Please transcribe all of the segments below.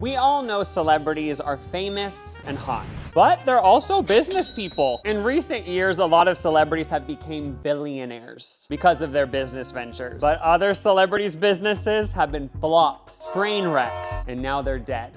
We all know celebrities are famous and hot, but they're also business people. In recent years, a lot of celebrities have become billionaires because of their business ventures. But other celebrities' businesses have been flops, train wrecks, and now they're dead.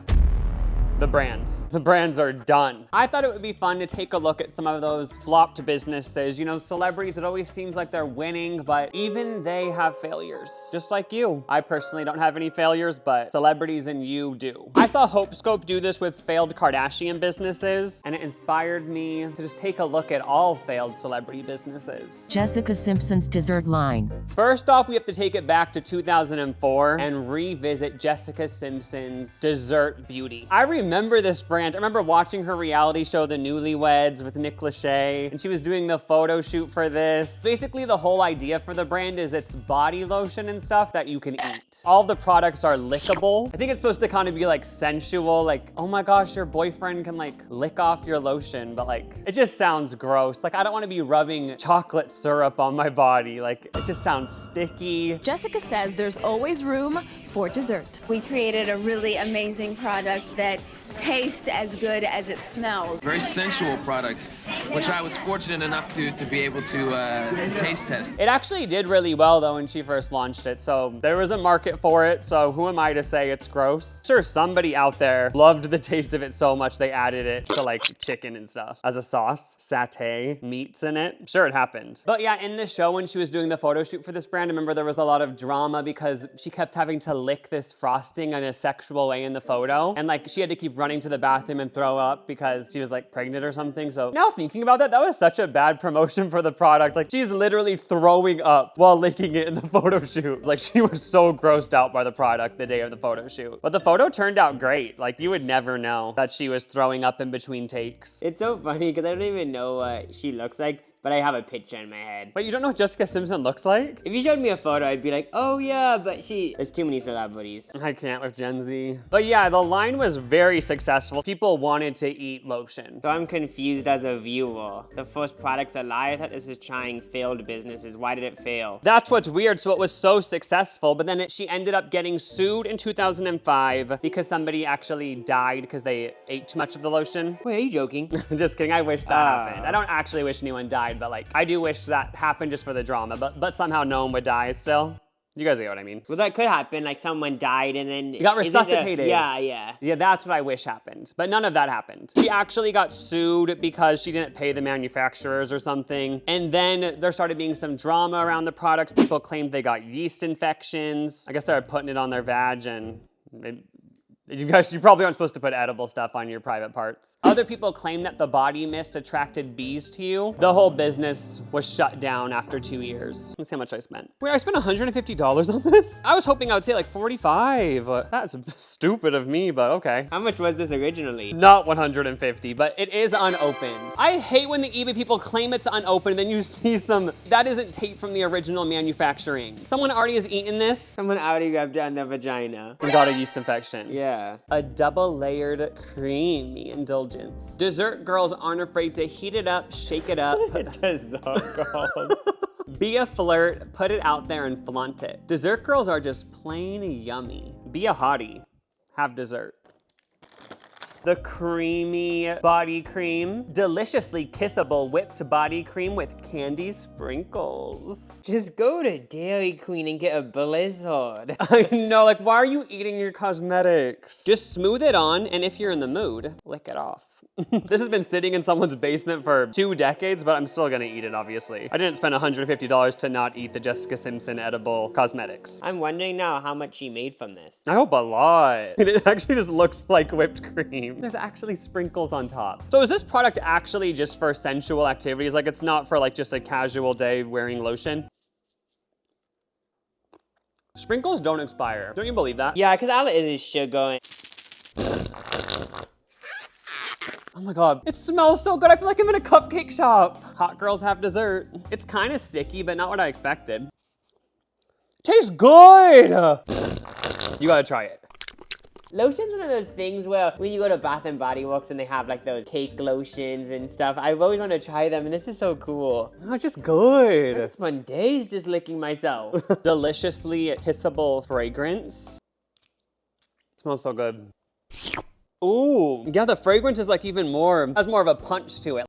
The brands are done. I thought it would be fun to take a look at some of those flopped businesses. You know, celebrities, it always seems like they're winning, but even they have failures, just like you. I personally don't have any failures, but celebrities and you do. I saw HopeScope do this with failed Kardashian businesses, and it inspired me to just take a look at all failed celebrity businesses. Jessica Simpson's dessert line. First off, we have to take it back to 2004 and revisit Jessica Simpson's Dessert Beauty. I remember this brand. I remember watching her reality show, The Newlyweds, with Nick Lachey, and she was doing the photo shoot for this. Basically, the whole idea for the brand is it's body lotion and stuff that you can eat. All the products are lickable. I think it's supposed to kind of be like sensual, like, oh my gosh, your boyfriend can like lick off your lotion, but like, it just sounds gross. Like, I don't want to be rubbing chocolate syrup on my body. Like, it just sounds sticky. Jessica says there's always room for dessert. We created a really amazing product that tastes as good as it smells. Very sensual product, which I was fortunate enough to be able to taste test. It actually did really well though when she first launched it, so there was a market for it, so who am I to say it's gross? Sure, somebody out there loved the taste of it so much they added it to like chicken and stuff as a sauce, satay, meats in it. Sure, it happened. But yeah, in the show when she was doing the photo shoot for this brand, I remember there was a lot of drama because she kept having to lick this frosting in a sexual way in the photo, and like she had to keep running to the bathroom and throw up because she was like pregnant or something. So now thinking about that, that was such a bad promotion for the product. Like, she's literally throwing up while licking it in the photo shoot. Like, she was so grossed out by the product the day of the photo shoot. But the photo turned out great. Like, you would never know that she was throwing up in between takes. It's so funny because I don't even know what she looks like, but I have a picture in my head. But you don't know what Jessica Simpson looks like? If you showed me a photo, I'd be like, oh yeah, but there's too many celebrities. I can't with Gen Z. But yeah, the line was very successful. People wanted to eat lotion. So I'm confused as a viewer. The first product's a lie. I thought this was trying failed businesses. Why did it fail? That's what's weird. So it was so successful, but then she ended up getting sued in 2005 because somebody actually died because they ate too much of the lotion. Wait, are you joking? Just kidding, I wish that happened. I don't actually wish anyone died, but like, I do wish that happened just for the drama, but somehow no one would die still. You guys get what I mean. Well, that could happen, like someone died and then... You got resuscitated. Yeah. Yeah, that's what I wish happened, but none of that happened. She actually got sued because she didn't pay the manufacturers or something, and then there started being some drama around the products. People claimed they got yeast infections. I guess they were putting it on their vag and... You probably aren't supposed to put edible stuff on your private parts. Other people claim that the body mist attracted bees to you. The whole business was shut down after 2 years. Let's see how much I spent. Wait, I spent $150 on this? I was hoping I would say like 45. That's stupid of me, but okay. How much was this originally? Not 150, but it is unopened. I hate when the eBay people claim it's unopened, then you see that isn't tape from the original manufacturing. Someone already has eaten this. Someone already rubbed it on their vagina. And got a yeast infection. Yeah. A double layered creamy indulgence. Dessert girls aren't afraid to heat it up, shake it up. Dessert girls. Be a flirt, put it out there and flaunt it. Dessert girls are just plain yummy. Be a hottie, have dessert. The creamy body cream. Deliciously kissable whipped body cream with candy sprinkles. Just go to Dairy Queen and get a blizzard. I know, like, why are you eating your cosmetics? Just smooth it on, and if you're in the mood, lick it off. This has been sitting in someone's basement for 2 decades, but I'm still gonna eat it, obviously. I didn't spend $150 to not eat the Jessica Simpson edible cosmetics. I'm wondering now how much she made from this. I hope a lot. It actually just looks like whipped cream. There's actually sprinkles on top. So is this product actually just for sensual activities? Like, it's not for like just a casual day wearing lotion? Sprinkles don't expire. Don't you believe that? Yeah, because all it is sugar. Oh my God, it smells so good. I feel like I'm in a cupcake shop. Hot girls have dessert. It's kind of sticky, but not what I expected. Tastes good. You gotta try it. Lotion's one of those things where when you go to Bath and Body Works and they have like those cake lotions and stuff, I've always wanted to try them and this is so cool. Oh, it's just good. I spent days just licking myself. Deliciously kissable fragrance. It smells so good. Ooh, yeah, the fragrance is like even more, has more of a punch to it.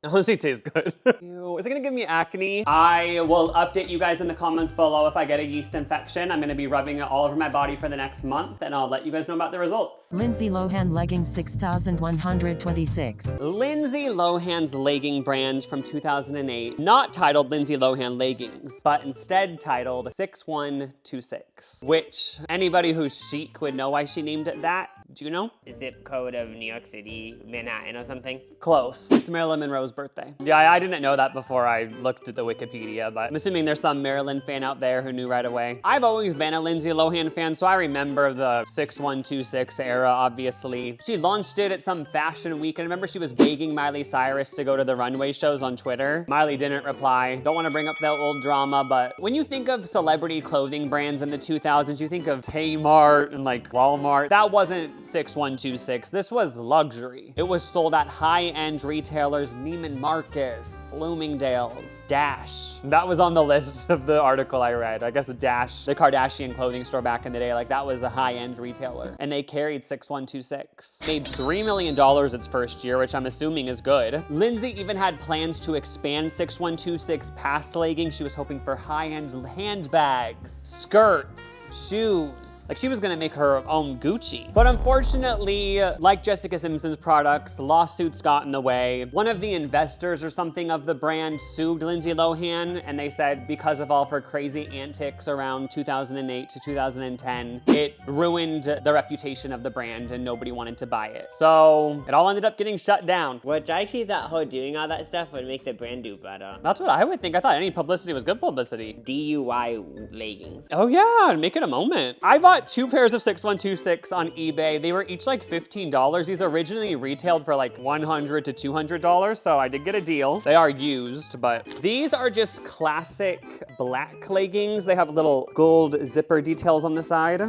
Honestly, it tastes good. Ew, is it gonna give me acne? I will update you guys in the comments below if I get a yeast infection. I'm gonna be rubbing it all over my body for the next month, and I'll let you guys know about the results. Lindsay Lohan leggings 6,126. Lindsay Lohan's legging brand from 2008, not titled Lindsay Lohan leggings, but instead titled 6126, which anybody who's chic would know why she named it that. Do you know? Zip code of New York City, Manhattan or something. Close. It's Marilyn Monroe's birthday. Yeah, I didn't know that before I looked at the Wikipedia, but I'm assuming there's some Marilyn fan out there who knew right away. I've always been a Lindsay Lohan fan, so I remember the 6126 era, obviously. She launched it at some fashion week, and I remember she was begging Miley Cyrus to go to the runway shows on Twitter. Miley didn't reply. Don't want to bring up that old drama, but when you think of celebrity clothing brands in the 2000s, you think of Kmart and like Walmart. That wasn't 6126. This was luxury. It was sold at high-end retailers, Neiman Marcus, Bloomingdale's, Dash. That was on the list of the article I read. I guess Dash, the Kardashian clothing store back in the day, like that was a high-end retailer. And they carried 6126. Made $3 million its first year, which I'm assuming is good. Lindsay even had plans to expand 6126 past leggings. She was hoping for high-end handbags, skirts, shoes. Like she was gonna make her own Gucci. But unfortunately, like Jessica Simpson's products, lawsuits got in the way. One of the investors or something of the brand sued Lindsay Lohan, and they said because of all of her crazy antics around 2008 to 2010, it ruined the reputation of the brand and nobody wanted to buy it. So it all ended up getting shut down. Which I actually thought her doing all that stuff would make the brand do better. That's what I would think. I thought any publicity was good publicity. DUI leggings. Oh yeah, make it a moment. I bought 2 pairs of 6126 on eBay. They were each like $15. These originally retailed for like $100 to $200, so I did get a deal. They are used, but these are just classic black leggings. They have little gold zipper details on the side.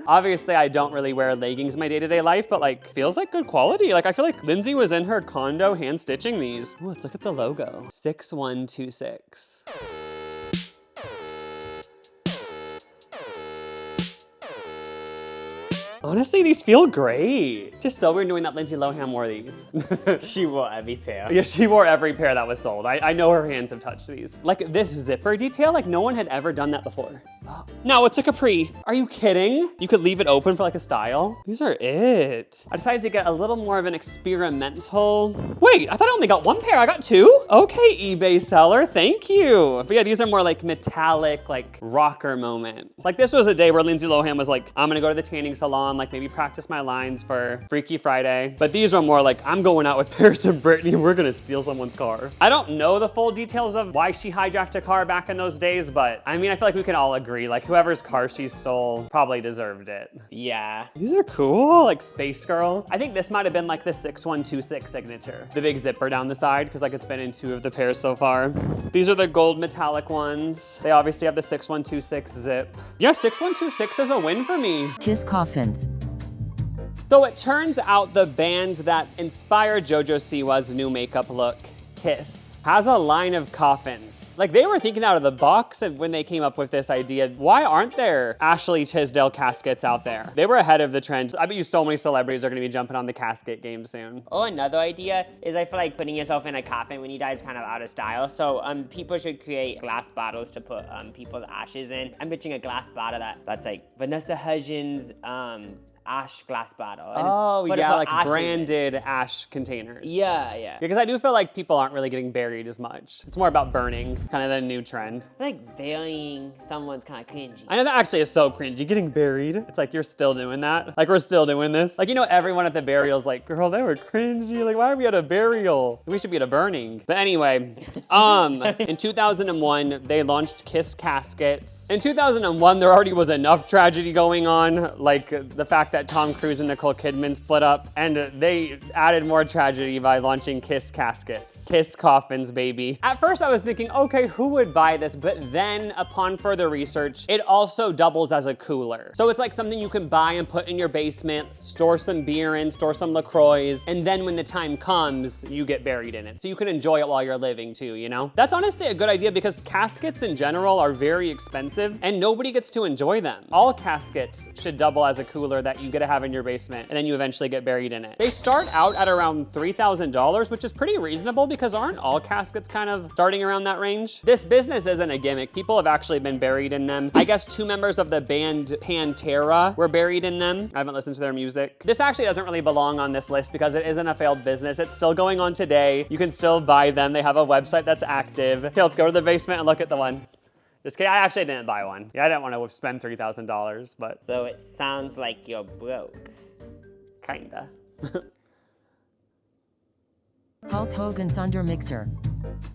Obviously, I don't really wear leggings in my day-to-day life, but like feels like good quality. Like I feel like Lindsay was in her condo hand stitching these. Ooh, let's look at the logo. 6126. Honestly, these feel great. Just so weird knowing that Lindsay Lohan wore these. She wore every pair. Yeah, she wore every pair that was sold. I know her hands have touched these. Like this zipper detail, like no one had ever done that before. No, it's a capri. Are you kidding? You could leave it open for like a style. These are it. I decided to get a little more of an experimental. Wait, I thought I only got 1 pair. I got 2? Okay, eBay seller, thank you. But yeah, these are more like metallic, like rocker moment. Like this was a day where Lindsay Lohan was like, I'm gonna go to the tanning salon, like maybe practice my lines for Freaky Friday. But these are more like, I'm going out with Paris and Brittany, we're gonna steal someone's car. I don't know the full details of why she hijacked a car back in those days, but I mean, I feel like we can all agree, like whoever's car she stole probably deserved it. Yeah. These are cool, like Space Girl. I think this might've been like the 6126 signature. The big zipper down the side, because like it's been in 2 of the pairs so far. These are the gold metallic ones. They obviously have the 6126 zip. Yeah, 6126 is a win for me. Kiss coffins. So it turns out the band that inspired JoJo Siwa's new makeup look, Kiss, has a line of coffins. Like they were thinking out of the box when they came up with this idea. Why aren't there Ashley Tisdale caskets out there? They were ahead of the trend. I bet you so many celebrities are gonna be jumping on the casket game soon. Oh, another idea is I feel like putting yourself in a coffin when you die is kind of out of style. So people should create glass bottles to put people's ashes in. I'm pitching a glass bottle that's like Vanessa Hudgens, ash glass bottle. Oh yeah, like ash branded ash containers. Yeah. Because I do feel like people aren't really getting buried as much. It's more about burning, kind of the new trend. I feel like burying someone's kind of cringy. I know that actually is so cringy, getting buried. It's like, you're still doing that? Like, we're still doing this? Like, you know, everyone at the burial's like, girl, they were cringy. Like, why are we at a burial? We should be at a burning. But anyway, in 2001, they launched Kiss caskets. In 2001, there already was enough tragedy going on, like the fact that Tom Cruise and Nicole Kidman split up, and they added more tragedy by launching Kiss caskets. Kiss coffins, baby. At first I was thinking, okay, who would buy this? But then upon further research, it also doubles as a cooler. So it's like something you can buy and put in your basement, store some beer in, store some LaCroix, and then when the time comes, you get buried in it. So you can enjoy it while you're living too, you know? That's honestly a good idea because caskets in general are very expensive and nobody gets to enjoy them. All caskets should double as a cooler that you you get to have in your basement, and then you eventually get buried in it. They start out at around $3,000, which is pretty reasonable because aren't all caskets kind of starting around that range? This business isn't a gimmick. People have actually been buried in them. I guess 2 members of the band Pantera were buried in them. I haven't listened to their music. This actually doesn't really belong on this list because it isn't a failed business. It's still going on today. You can still buy them. They have a website that's active. Okay, let's go to the basement and look at the one. Just kidding, I actually didn't buy one. Yeah, I didn't want to spend $3,000, but. So it sounds like you're broke. Kinda. Hulk Hogan Thunder Mixer.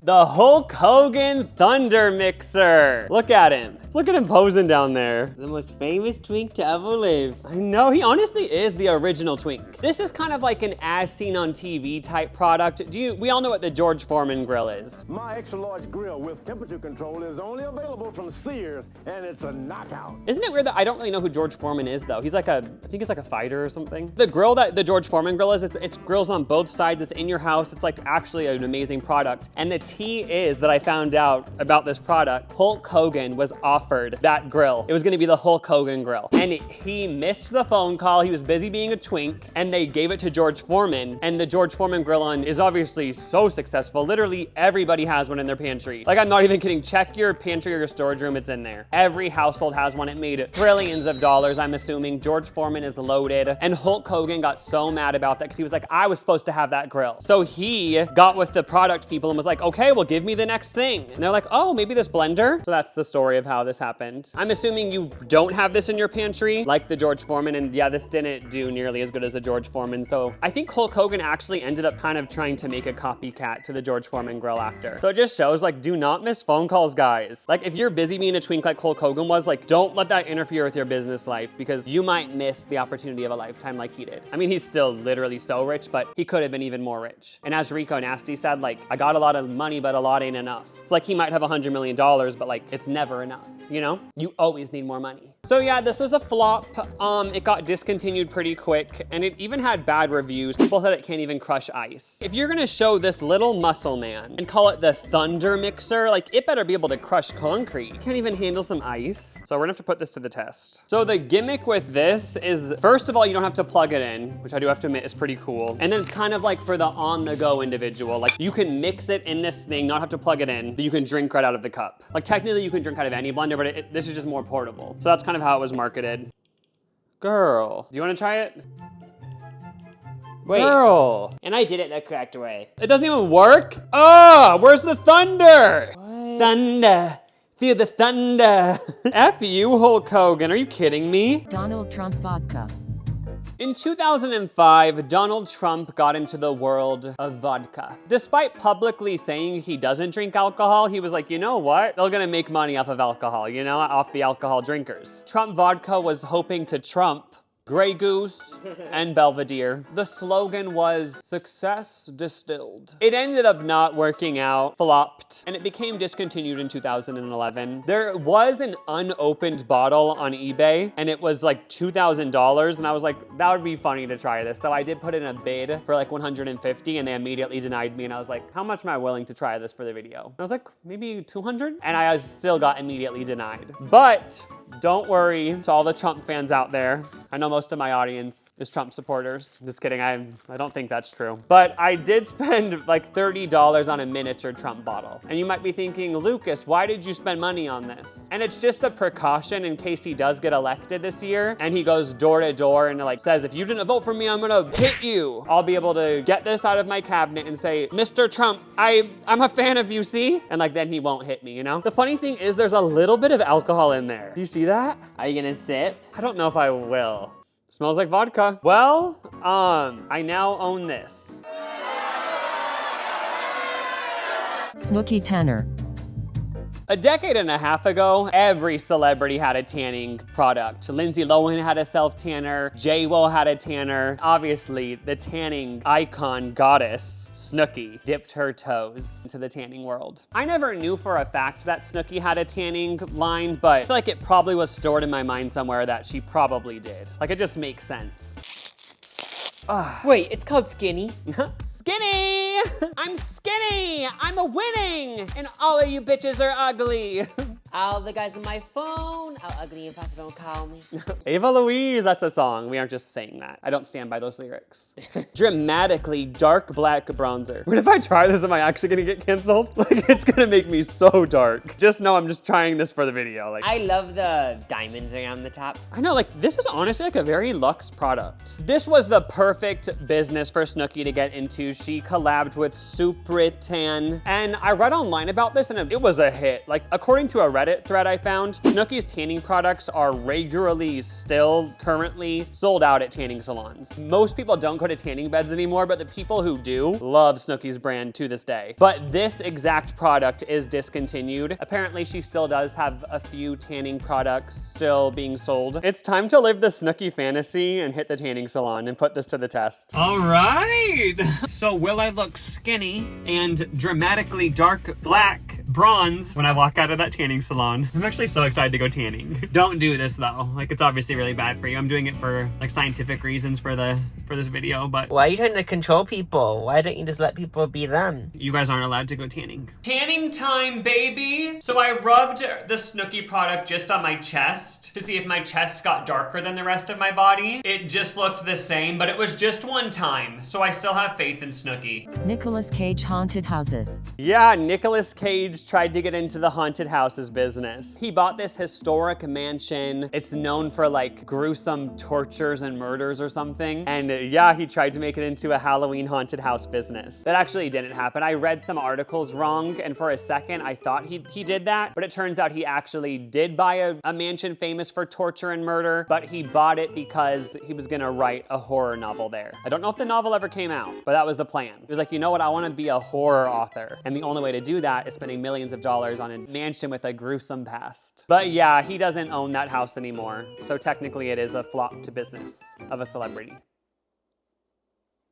The Hulk Hogan Thunder Mixer. Look at him. Look at him posing down there. The most famous twink to ever live. I know, he honestly is the original twink. This is kind of like an as seen on TV type product. We all know what the George Foreman grill is. My extra large grill with temperature control is only available from Sears, and it's a knockout. Isn't it weird that I don't really know who George Foreman is though? He's like I think he's like a fighter or something. The grill that the George Foreman grill is, it's grills on both sides. It's in your house. It's like actually an amazing product. And the tea is that I found out about this product, Hulk Hogan was offered that grill. It was gonna be the Hulk Hogan grill. And he missed the phone call. He was busy being a twink, and they gave it to George Foreman. And the George Foreman grill on is obviously so successful. Literally everybody has one in their pantry. Like, I'm not even kidding. Check your pantry or your storage room, it's in there. Every household has one. It made trillions of dollars, I'm assuming. George Foreman is loaded. And Hulk Hogan got so mad about that because he was like, I was supposed to have that grill. So he got with the product people and was like, okay, well, give me the next thing. And they're like, oh, maybe this blender? So that's the story of how this happened. I'm assuming you don't have this in your pantry, like the George Foreman, and yeah, this didn't do nearly as good as the George Foreman. So I think Hulk Hogan actually ended up kind of trying to make a copycat to the George Foreman grill after. So it just shows, like, do not miss phone calls, guys. Like, if you're busy being a twink like Hulk Hogan was, like, don't let that interfere with your business life because you might miss the opportunity of a lifetime like he did. I mean, he's still literally so rich, but he could have been even more rich. And as Rico Nasty said, like, I got a lot of money, but a lot ain't enough. It's like he might have $100 million, but like, it's never enough, you know? You always need more money. So yeah, this was a flop. It got discontinued pretty quick, and it even had bad reviews. People said it can't even crush ice. If you're gonna show this little muscle man and call it the Thunder Mixer, like, it better be able to crush concrete. You can't even handle some ice. So we're gonna have to put this to the test. So the gimmick with this is, first of all, you don't have to plug it in, which I do have to admit is pretty cool. And then it's kind of like for the on-the-go individual. Like, you can mix it in this thing, not have to plug it in, but you can drink right out of the cup. Like, technically you can drink out of any blender, but this is just more portable. So that's kind of how it was marketed. Girl, do you want to try it? Wait. Girl. And I did it the correct way. It doesn't even work? Oh, where's the thunder? What? Thunder. Feel the thunder. F you, Hulk Hogan. Are you kidding me? Donald Trump Vodka. In 2005, Donald Trump got into the world of vodka. Despite publicly saying he doesn't drink alcohol, he was like, you know what? They're gonna make money off of alcohol, you know, off the alcohol drinkers. Trump Vodka was hoping to trump Grey Goose and Belvedere. The slogan was success distilled. It ended up not working out, flopped, and it became discontinued in 2011. There was an unopened bottle on eBay, and it was like $2,000, and I was like, that would be funny to try this. So I did put in a bid for like 150, and they immediately denied me, and I was like, how much am I willing to try this for the video? And I was like, maybe 200? And I still got immediately denied. But don't worry to all the Trump fans out there. I know most of my audience is Trump supporters. Just kidding, I don't think that's true. But I did spend like $30 on a miniature Trump bottle. And you might be thinking, Lucas, why did you spend money on this? And it's just a precaution in case he does get elected this year and he goes door to door and like says, if you didn't vote for me, I'm gonna hit you. I'll be able to get this out of my cabinet and say, Mr. Trump, I'm a fan of you, see? And like, then he won't hit me, you know? The funny thing is there's a little bit of alcohol in there. Do you see that? Are you gonna sip? I don't know if I will. Smells like vodka. Well, I now own this. Snookie Tanner. A decade and a half ago, every celebrity had a tanning product. Lindsay Lohan had a self-tanner, J-Wo had a tanner. Obviously, the tanning icon goddess, Snookie, dipped her toes into the tanning world. I never knew for a fact that Snookie had a tanning line, but I feel like it probably was stored in my mind somewhere that she probably did. Like, it just makes sense. Wait, it's called Skinny. Skinny! I'm skinny! I'm a winning! And all of you bitches are ugly. All the guys on my phone, how ugly and fast, don't call me. Ava Louise, that's a song. We aren't just saying that. I don't stand by those lyrics. Dramatically dark black bronzer. What if I try this? Am I actually gonna get canceled? Like, it's gonna make me so dark. Just know I'm just trying this for the video. Like, I love the diamonds around the top. I know, like, this is honestly like a very luxe product. This was the perfect business for Snooki to get into. She collabed with TPain, and I read online about this and it was a hit. Like, according to a Reddit thread I found, Snooki's tanning products are regularly still currently sold out at tanning salons. Most people don't go to tanning beds anymore, but the people who do love Snooki's brand to this day. But this exact product is discontinued. Apparently she still does have a few tanning products still being sold. It's time to live the Snooki fantasy and hit the tanning salon and put this to the test. All right. So will I look skinny and dramatically dark black bronze when I walk out of that tanning salon? I'm actually so excited to go tanning. Don't do this though. Like, it's obviously really bad for you. I'm doing it for like scientific reasons for this video, but Why are you trying to control people? Why don't you just let people be them? you guys aren't allowed to go tanning. Tanning time, baby! So I rubbed the Snooki product just on my chest to see if my chest got darker than the rest of my body. It just looked the same, but it was just one time, so I still have faith in Snooki. Nicolas Cage haunted houses. Yeah, Nicolas Cage tried to get into the haunted houses business. He bought this historic mansion. It's known for like gruesome tortures and murders or something. And yeah, he tried to make it into a Halloween haunted house business. That actually didn't happen. I read some articles wrong, and for a second I thought he did that, but it turns out he actually did buy a mansion famous for torture and murder, but he bought it because he was gonna write a horror novel there. I don't know if the novel ever came out, but that was the plan. He was like, you know what, I wanna be a horror author, and the only way to do that is spending millions of dollars on a mansion with a gruesome past. But yeah, he doesn't own that house anymore, so technically it is a flop to business of a celebrity.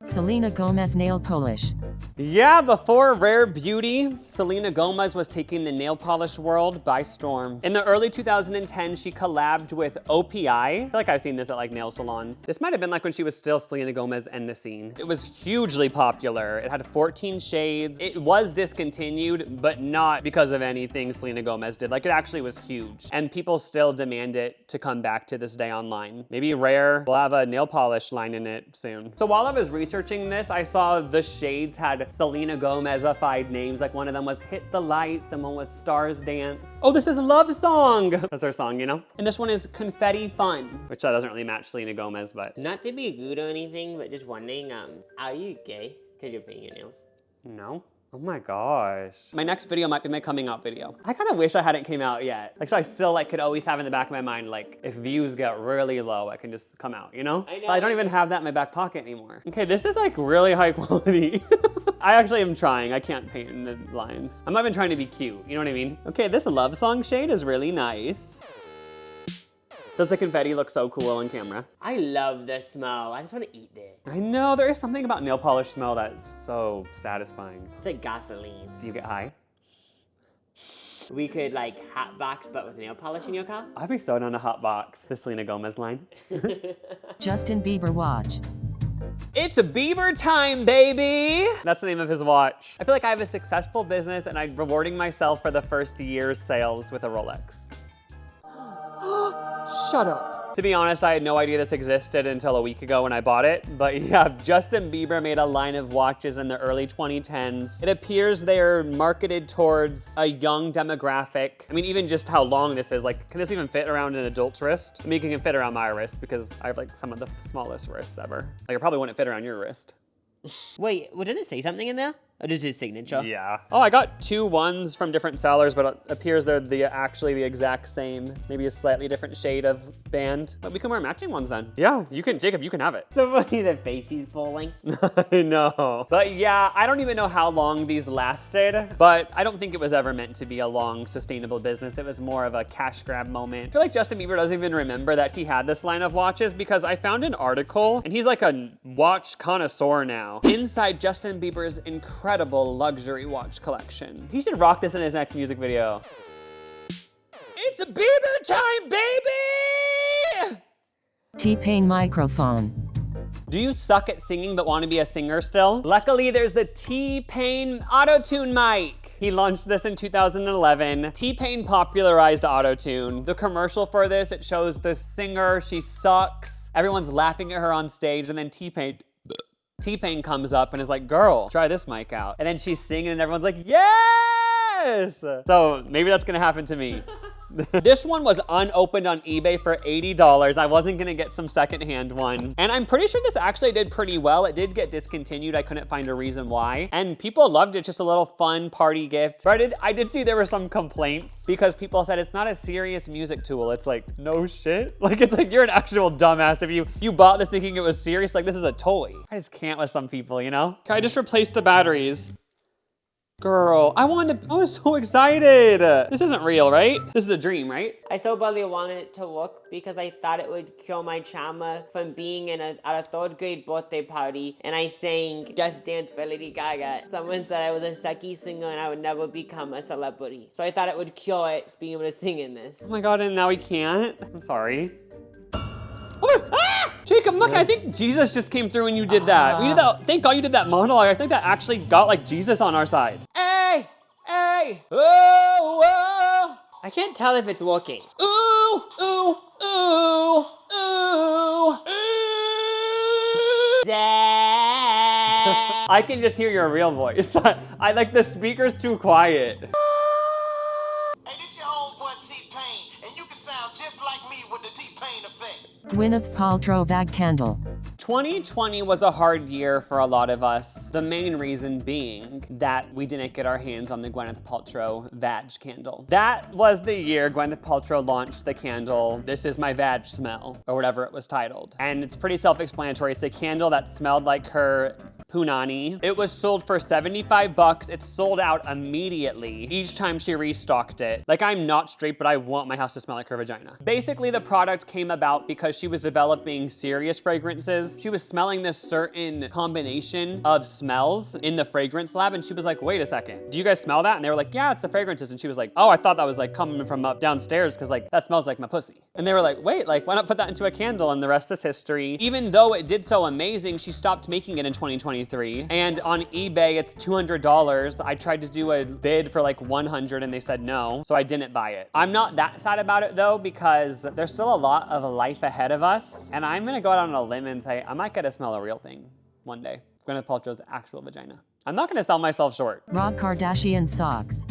Selena Gomez nail polish. Yeah, before Rare Beauty, Selena Gomez was taking the nail polish world by storm. In the early 2010s, she collabed with OPI. I feel like I've seen this at like nail salons. This might have been like when she was still Selena Gomez and the scene. It was hugely popular. It had 14 shades. It was discontinued, but not because of anything Selena Gomez did. Like, it actually was huge. And people still demand it to come back to this day online. Maybe Rare will have a nail polish line in it soon. So while I was researching this, I saw the shades had Selena Gomez-ified names. Like, one of them was Hit the Lights and one was Stars Dance. Oh, this is Love Song. That's her song, you know? And this one is Confetti Fun, which that doesn't really match Selena Gomez, but. Not to be rude or anything, but just wondering, are you gay? Because you're painting your nails. No. Oh my gosh. My next video might be my coming out video. I kind of wish I hadn't came out yet. Like, so I still like could always have in the back of my mind, like, if views get really low, I can just come out, you know? I know. But I don't even have that in my back pocket anymore. Okay, this is like really high quality. I actually am trying. I can't paint in the lines. I'm not even trying to be cute, you know what I mean? Okay, this Love Song shade is really nice. Does the confetti look so cool on camera? I love the smell. I just want to eat it. I know, there is something about nail polish smell that's so satisfying. It's like gasoline. Do you get high? We could like hotbox, but with nail polish in your car. I'd be so down to hotbox the Selena Gomez line. Justin Bieber watch. It's a Bieber time, baby! That's the name of his watch. I feel like I have a successful business and I'm rewarding myself for the first year's sales with a Rolex. Shut up. To be honest, I had no idea this existed until a week ago when I bought it. But yeah, Justin Bieber made a line of watches in the early 2010s. It appears they're marketed towards a young demographic. I mean, even just how long this is, like, can this even fit around an adult's wrist? I mean, it can fit around my wrist because I have like some of the smallest wrists ever. Like, it probably wouldn't fit around your wrist. Wait, well, does it say something in there? Or does his signature? Yeah. Oh, I got 2 ones from different sellers, but it appears they're actually the exact same, maybe a slightly different shade of band. But we can wear matching ones then. Yeah, you can, Jacob, you can have it. So funny, the face he's pulling. I know. But yeah, I don't even know how long these lasted, but I don't think it was ever meant to be a long, sustainable business. It was more of a cash grab moment. I feel like Justin Bieber doesn't even remember that he had this line of watches because I found an article, and he's like a watch connoisseur now. Inside Justin Bieber's incredible luxury watch collection. He should rock this in his next music video. It's a Bieber time, baby! TPain microphone. Do you suck at singing but want to be a singer still? Luckily, there's the TPain Autotune Mic. He launched this in 2011. T-Pain popularized autotune. The commercial for this, it shows the singer, she sucks. Everyone's laughing at her on stage, and then T-Pain comes up and is like, girl, try this mic out. And then she's singing and everyone's like, yes! So maybe that's gonna happen to me. This one was unopened on eBay for $80. I wasn't gonna get some secondhand one. And I'm pretty sure this actually did pretty well. It did get discontinued. I couldn't find a reason why. And people loved it, just a little fun party gift. But I did see there were some complaints because people said it's not a serious music tool. It's like, no shit. Like, it's like, you're an actual dumbass if you bought this thinking it was serious. Like, this is a toy. I just can't with some people, you know? Can I just replace the batteries? Girl, I was so excited. This isn't real, right? This is a dream, right? I so badly wanted it to look because I thought it would cure my trauma from being at a third grade birthday party and I sang Just Dance by Lady Gaga. Someone said I was a sucky singer and I would never become a celebrity. So I thought it would cure it being able to sing in this. Oh my God, and now we can't? I'm sorry. Oh, ah! Jacob, look, I think Jesus just came through and you did that. You did that. Thank God you did that monologue. I think that actually got like Jesus on our side. Hey, hey, oh, oh. I can't tell if it's working. Ooh, ooh, ooh, ooh, ooh. I can just hear your real voice. I like the speaker's too quiet. Hey, this your homeboy TPain, and you can sound just like me with the TPain effect. Gwyneth Paltrow Vag Candle. 2020 was a hard year for a lot of us. The main reason being that we didn't get our hands on the Gwyneth Paltrow Vag candle. That was the year Gwyneth Paltrow launched the candle, This Is My Vag Smell, or whatever it was titled. And it's pretty self-explanatory. It's a candle that smelled like her punani. It was sold for $75. It sold out immediately each time she restocked it. Like, I'm not straight, but I want my house to smell like her vagina. Basically, the product came about because she was developing serious fragrances. She was smelling this certain combination of smells in the fragrance lab, and she was like, wait a second, do you guys smell that? And they were like, yeah, it's the fragrances. And she was like, oh, I thought that was like coming from up downstairs because like that smells like my pussy. And they were like, wait, like why not put that into a candle? And the rest is history. Even though it did so amazing, she stopped making it in 2023. And on eBay, it's $200. I tried to do a bid for like 100 and they said no, so I didn't buy it. I'm not that sad about it though, because there's still a lot of life ahead of us. And I'm gonna go out on a limb and say, I might get to smell a real thing one day. Gwyneth Paltrow's actual vagina. I'm not gonna sell myself short. Rob Kardashian Socks.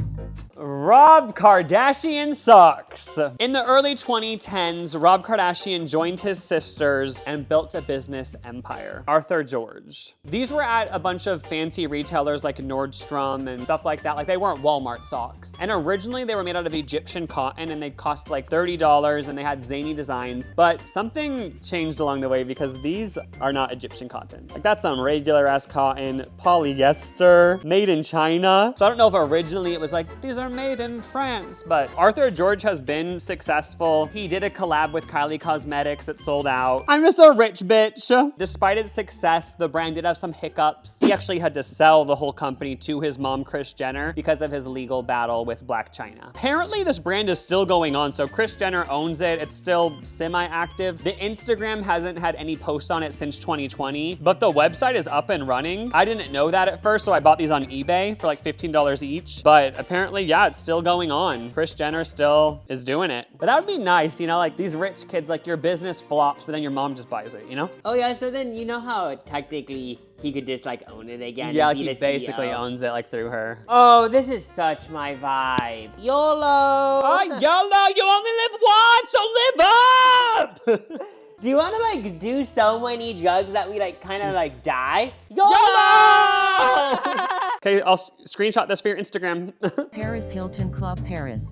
Rob Kardashian Socks. In the early 2010s, Rob Kardashian joined his sisters and built a business empire. Arthur George. These were at a bunch of fancy retailers like Nordstrom and stuff like that. Like, they weren't Walmart socks. And originally they were made out of Egyptian cotton and they cost like $30 and they had zany designs. But something changed along the way because these are not Egyptian cotton. Like, that's some regular ass cotton, polyester, made in China. So I don't know if originally it was like, these are made in France, but Arthur George has been successful. He did a collab with Kylie Cosmetics that sold out. I'm just a rich bitch. Despite its success, the brand did have some hiccups. He actually had to sell the whole company to his mom, Kris Jenner, because of his legal battle with Blac Chyna. Apparently this brand is still going on, so Kris Jenner owns it. It's still semi-active. The Instagram hasn't had any posts on it since 2020, but the website is up and running. I didn't know that at first, so I bought these on eBay for like $15 each, but apparently, yeah, it's still going on. Kris Jenner still is doing it. But that would be nice, you know, like these rich kids, like your business flops, but then your mom just buys it, you know? Oh yeah, so then you know how technically he could just like own it again? Yeah, like and be he the basically CEO. owns it like through her. Oh, this is such my vibe. YOLO! Oh, YOLO, you only live once, so live up! Do you want to like do so many drugs that we like kind of like die? YOLO! Okay, I'll screenshot this for your Instagram. Paris Hilton Club Paris.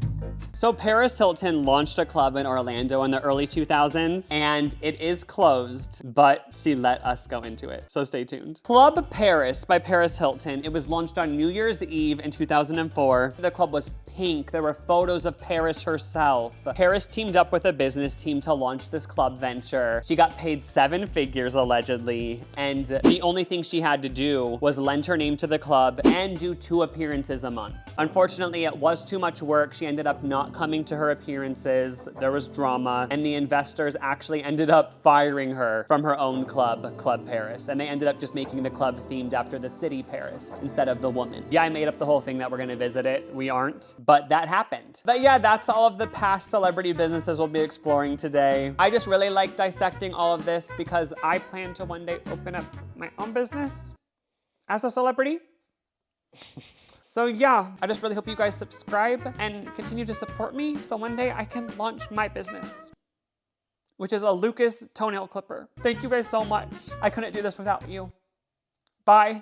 So Paris Hilton launched a club in Orlando in the early 2000s, and it is closed, but she let us go into it, so stay tuned. Club Paris by Paris Hilton. It was launched on New Year's Eve in 2004. The club was pink. There were photos of Paris herself. Paris teamed up with a business team to launch this club venture. She got paid 7 figures allegedly, and the only thing she had to do was lend her name to the club and do 2 appearances a month. Unfortunately, it was too much work. She ended ended up not coming to her appearances. There was drama, and the investors actually ended up firing her from her own club, Club Paris. And they ended up just making the club themed after the city Paris instead of the woman. Yeah, I made up the whole thing that we're gonna visit it. We aren't, but that happened. But yeah, that's all of the past celebrity businesses we'll be exploring today. I just really like dissecting all of this because I plan to one day open up my own business as a celebrity. So yeah, I just really hope you guys subscribe and continue to support me so one day I can launch my business, which is a Lucas toenail clipper. Thank you guys so much. I couldn't do this without you. Bye.